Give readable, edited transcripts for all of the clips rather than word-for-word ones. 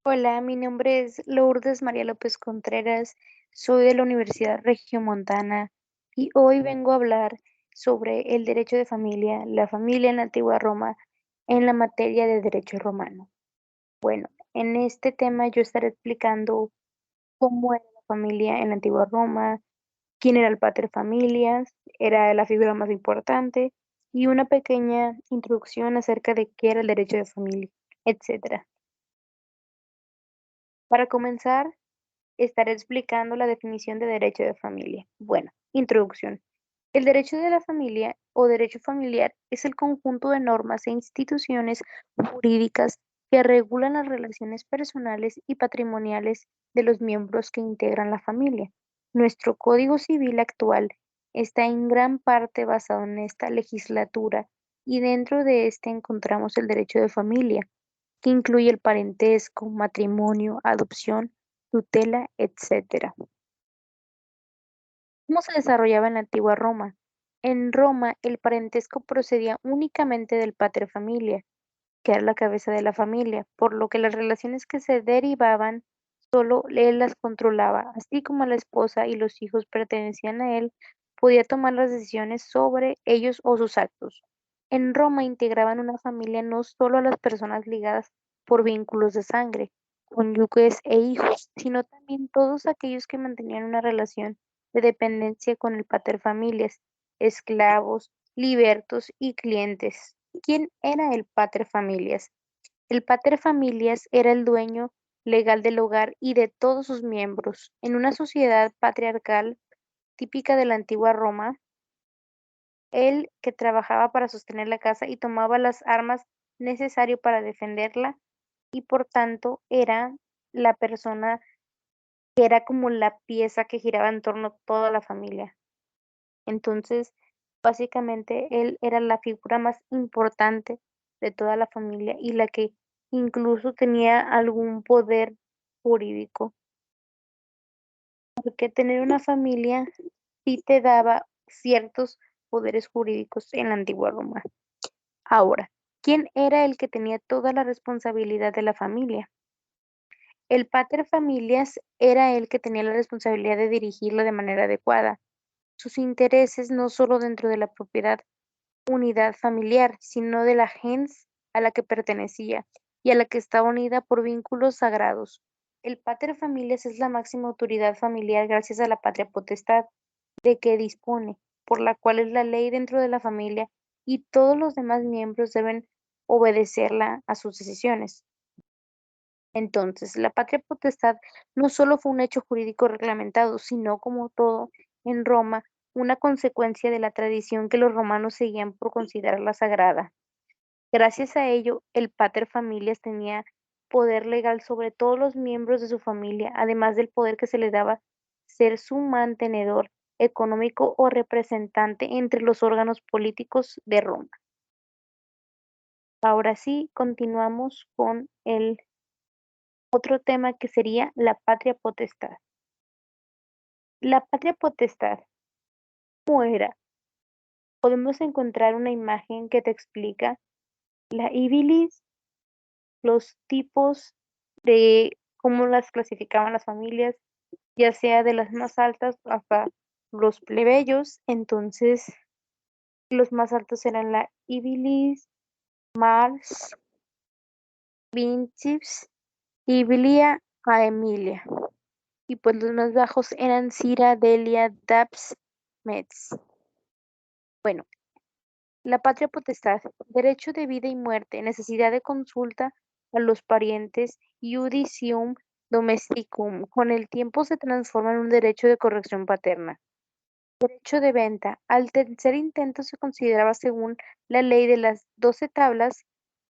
Hola, mi nombre es Lourdes María López Contreras, soy de la Universidad Regiomontana y hoy vengo a hablar sobre el derecho de familia, la familia en la antigua Roma, en la materia de derecho romano. Bueno, en este tema yo estaré explicando cómo era la familia en la antigua Roma, quién era el pater familias, era la figura más importante, y una pequeña introducción acerca de qué era el derecho de familia, etcétera. Para comenzar, estaré explicando la definición de derecho de familia. Bueno, introducción. El derecho de la familia o derecho familiar es el conjunto de normas e instituciones jurídicas que regulan las relaciones personales y patrimoniales de los miembros que integran la familia. Nuestro Código Civil actual está en gran parte basado en esta legislatura y dentro de este encontramos el derecho de familia, que incluye el parentesco, matrimonio, adopción, tutela, etcétera. ¿Cómo se desarrollaba en la antigua Roma? En Roma, el parentesco procedía únicamente del pater familia, que era la cabeza de la familia, por lo que las relaciones que se derivaban solo él las controlaba, así como la esposa y los hijos pertenecían a él, podía tomar las decisiones sobre ellos o sus actos. En Roma integraban una familia no solo a las personas ligadas por vínculos de sangre, cónyuges e hijos, sino también todos aquellos que mantenían una relación de dependencia con el pater familias, esclavos, libertos y clientes. ¿Quién era el pater familias? El pater familias era el dueño legal del hogar y de todos sus miembros. En una sociedad patriarcal típica de la antigua Roma, el que trabajaba para sostener la casa y tomaba las armas necesarias para defenderla y por tanto era la persona que era como la pieza que giraba en torno a toda la familia. Entonces, básicamente, él era la figura más importante de toda la familia y la que incluso tenía algún poder jurídico, porque tener una familia sí te daba ciertos poderes jurídicos en la antigua Roma. Ahora, ¿quién era el que tenía toda la responsabilidad de la familia? El pater familias era el que tenía la responsabilidad de dirigirla de manera adecuada. Sus intereses no solo dentro de la propiedad unidad familiar, sino de la gens a la que pertenecía y a la que estaba unida por vínculos sagrados. El pater familias es la máxima autoridad familiar gracias a la patria potestad de que dispone, por la cual es la ley dentro de la familia y todos los demás miembros deben obedecerla a sus decisiones. Entonces, la patria potestad no solo fue un hecho jurídico reglamentado, sino como todo en Roma, una consecuencia de la tradición que los romanos seguían por considerarla sagrada. Gracias a ello, el pater familias tenía poder legal sobre todos los miembros de su familia, además del poder que se le daba ser su mantenedor económico o representante entre los órganos políticos de Roma. Ahora sí, continuamos con el otro tema que sería la patria potestad. La patria potestad, ¿cómo era? Podemos encontrar una imagen que te explica la ibilis, los tipos de cómo las clasificaban las familias, ya sea de las más altas hasta los plebeyos. Entonces, los más altos eran la ibilis, mars, vinceps, ibilia aemilia. Y pues los más bajos eran Cira, Delia, Daps, Metz. Bueno, la patria potestad, derecho de vida y muerte, necesidad de consulta a los parientes, judicium domesticum, con el tiempo se transforma en un derecho de corrección paterna. Derecho de venta, al tercer intento se consideraba según la ley de las 12 tablas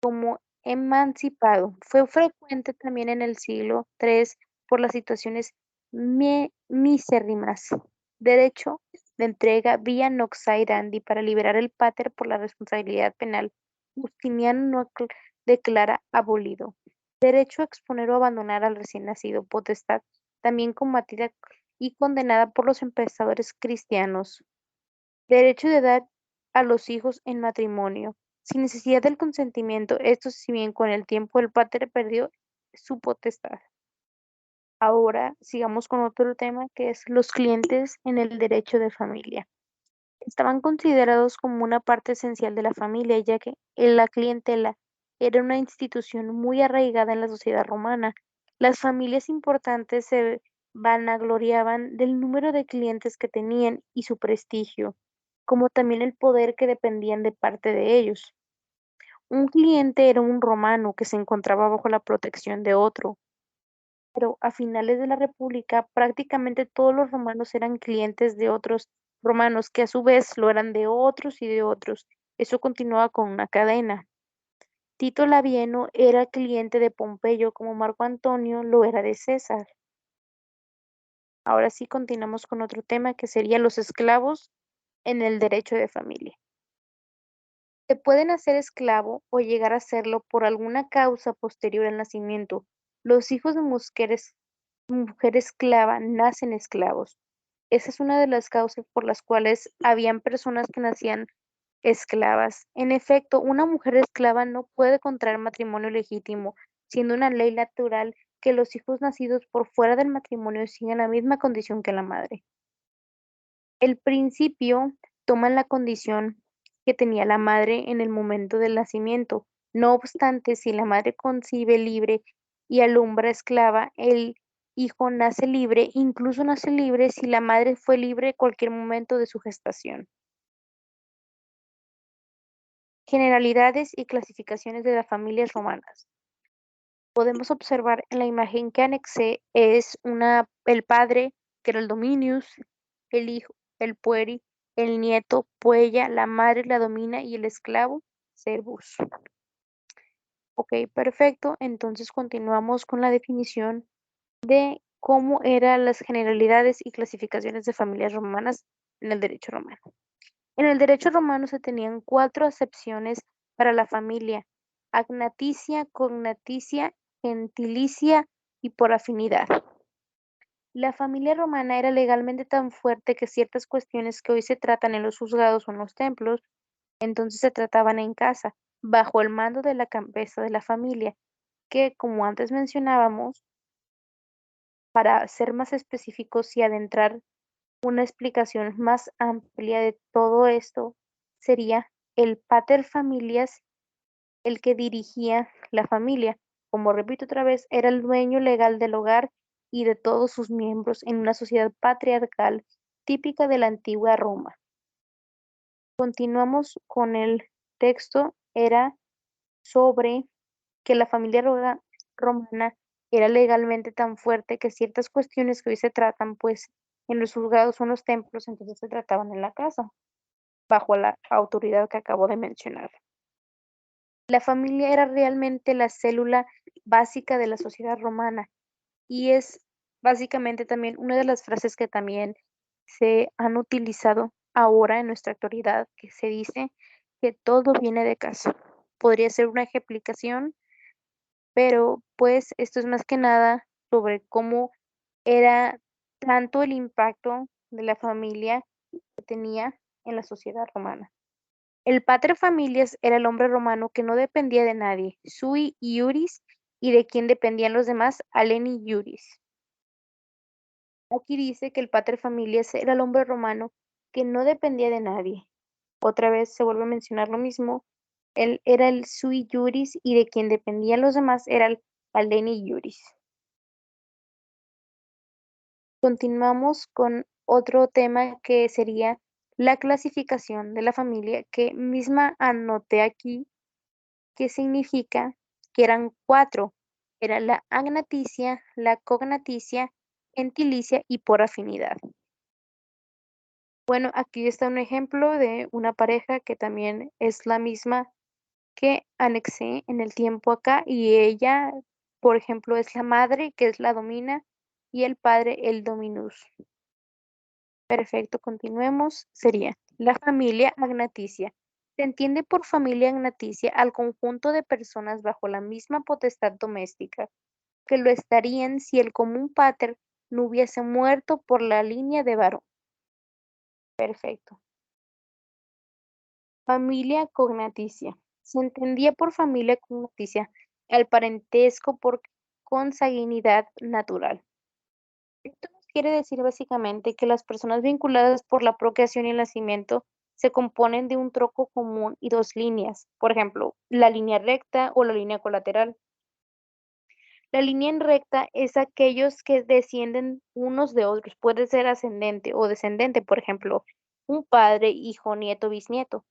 como emancipado. Fue frecuente también en el siglo III por las situaciones misérrimas. Derecho de entrega vía noxae para liberar el pater por la responsabilidad penal. Justiniano no declara abolido. Derecho a exponer o abandonar al recién nacido. Potestad también combatida y condenada por los emperadores cristianos. Derecho de dar a los hijos en matrimonio, sin necesidad del consentimiento. Esto si bien con el tiempo el pater perdió su potestad. Ahora sigamos con otro tema que es los clientes en el derecho de familia. Estaban considerados como una parte esencial de la familia, ya que la clientela era una institución muy arraigada en la sociedad romana. Las familias importantes se vanagloriaban del número de clientes que tenían y su prestigio, como también el poder que dependían de parte de ellos. Un cliente era un romano que se encontraba bajo la protección de otro, pero a finales de la República prácticamente todos los romanos eran clientes de otros romanos que a su vez lo eran de otros y de otros. Eso continuaba con una cadena. Tito Labieno era cliente de Pompeyo como Marco Antonio lo era de César. Ahora sí continuamos con otro tema que sería los esclavos en el derecho de familia. Se pueden hacer esclavo o llegar a serlo por alguna causa posterior al nacimiento. Los hijos de mujer esclava nacen esclavos. Esa es una de las causas por las cuales habían personas que nacían esclavas. En efecto, una mujer esclava no puede contraer matrimonio legítimo, siendo una ley natural que los hijos nacidos por fuera del matrimonio sigan la misma condición que la madre. El principio toma la condición que tenía la madre en el momento del nacimiento. No obstante, si la madre concibe libre y alumbra esclava, el hijo nace libre, incluso nace libre si la madre fue libre en cualquier momento de su gestación. Generalidades y clasificaciones de las familias romanas. Podemos observar en la imagen que anexé el padre, que era el Dominius, el hijo, el pueri, el nieto, puella, la madre, la domina y el esclavo, servus. Ok, perfecto. Entonces continuamos con la definición de cómo eran las generalidades y clasificaciones de familias romanas en el derecho romano. En el derecho romano se tenían 4 acepciones para la familia: agnaticia, cognaticia, gentilicia y por afinidad. La familia romana era legalmente tan fuerte que ciertas cuestiones que hoy se tratan en los juzgados o en los templos, entonces se trataban en casa, bajo el mando de la cabeza de la familia, que, como antes mencionábamos, para ser más específicos y adentrar una explicación más amplia de todo esto, sería el pater familias, el que dirigía la familia. Como repito otra vez, era el dueño legal del hogar y de todos sus miembros en una sociedad patriarcal típica de la antigua Roma. Continuamos con el texto, era sobre que la familia romana era legalmente tan fuerte que ciertas cuestiones que hoy se tratan, pues, en los juzgados o en los templos, entonces se trataban en la casa, bajo la autoridad que acabo de mencionar. La familia era realmente la célula básica de la sociedad romana y es básicamente también una de las frases que también se han utilizado ahora en nuestra actualidad, que se dice que todo viene de casa. Podría ser una ejemplificación, pero pues esto es más que nada sobre cómo era tanto el impacto de la familia que tenía en la sociedad romana. El pater familias era el hombre romano que no dependía de nadie, sui iuris, y de quien dependían los demás, aleni iuris. Aquí dice que el pater familias era el hombre romano que no dependía de nadie. Otra vez se vuelve a mencionar lo mismo. Él era el sui iuris y de quien dependían los demás era el aleni iuris. Continuamos con otro tema que sería la clasificación de la familia, que misma anoté aquí, que significa que eran 4. Era la agnaticia, la cognaticia, gentilicia y por afinidad. Bueno, aquí está un ejemplo de una pareja que también es la misma que anexé en el tiempo acá y ella, por ejemplo, es la madre, que es la domina, y el padre, el dominus. Perfecto, continuemos. Sería la familia agnaticia. Se entiende por familia agnaticia al conjunto de personas bajo la misma potestad doméstica, que lo estarían si el común pater no hubiese muerto por la línea de varón. Perfecto. Familia cognaticia. Se entendía por familia cognaticia al parentesco por consanguinidad natural. Esto nos quiere decir básicamente que las personas vinculadas por la procreación y el nacimiento se componen de un tronco común y dos líneas, por ejemplo, la línea recta o la línea colateral. La línea en recta es aquellos que descienden unos de otros, puede ser ascendente o descendente, por ejemplo, un padre, hijo, nieto, bisnieto.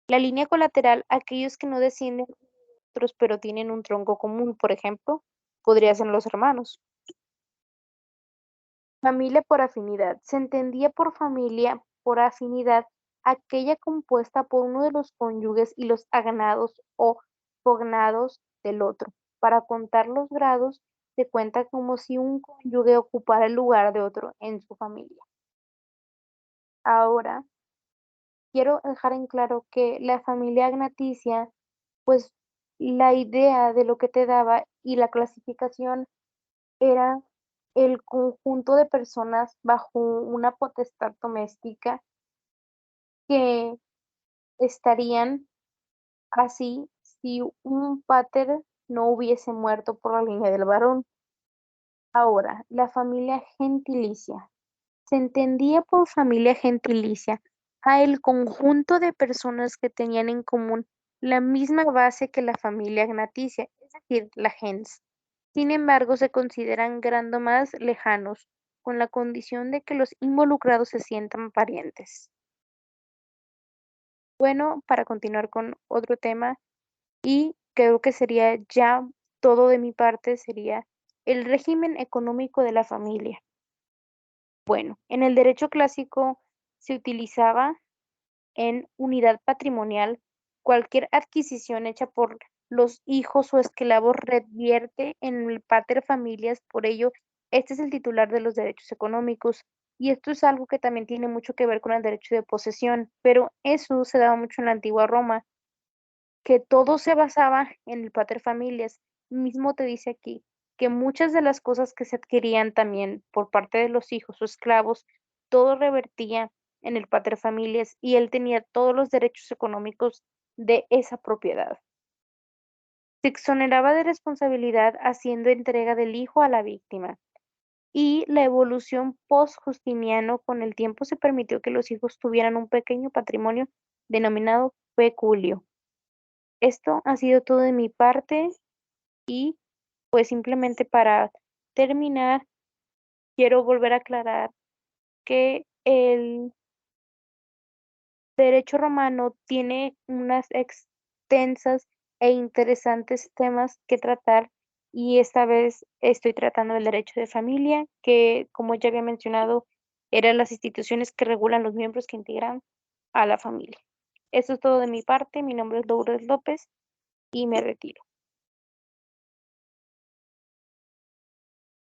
La línea colateral, aquellos que no descienden de otros, pero tienen un tronco común, por ejemplo, podría ser los hermanos. Familia por afinidad. Se entendía por familia por afinidad aquella compuesta por uno de los cónyuges y los agnados o cognados del otro. Para contar los grados, se cuenta como si un cónyuge ocupara el lugar de otro en su familia. Ahora, quiero dejar en claro que la familia agnaticia, pues la idea de lo que te daba y la clasificación era el conjunto de personas bajo una potestad doméstica que estarían así si un pater no hubiese muerto por la línea del varón. Ahora, la familia gentilicia. Se entendía por familia gentilicia a el conjunto de personas que tenían en común la misma base que la familia gnaticia, es decir, la gens. Sin embargo, se consideran grando más lejanos, con la condición de que los involucrados se sientan parientes. Bueno, para continuar con otro tema, y creo que sería ya todo de mi parte, sería el régimen económico de la familia. Bueno, en el derecho clásico se utilizaba en unidad patrimonial cualquier adquisición hecha por los hijos o esclavos revierte en el pater familias, por ello, este es el titular de los derechos económicos. Y esto es algo que también tiene mucho que ver con el derecho de posesión, pero eso se daba mucho en la antigua Roma, que todo se basaba en el pater familias. Mismo te dice aquí que muchas de las cosas que se adquirían también por parte de los hijos o esclavos, todo revertía en el pater familias y él tenía todos los derechos económicos de esa propiedad. Se exoneraba de responsabilidad haciendo entrega del hijo a la víctima. Y la evolución post-Justiniano, con el tiempo se permitió que los hijos tuvieran un pequeño patrimonio denominado peculio. Esto ha sido todo de mi parte y pues simplemente para terminar, quiero volver a aclarar que el derecho romano tiene unas extensas e interesantes temas que tratar y esta vez estoy tratando el derecho de familia, que como ya había mencionado, eran las instituciones que regulan los miembros que integran a la familia. Eso es todo de mi parte. Mi nombre es Lourdes López y me retiro.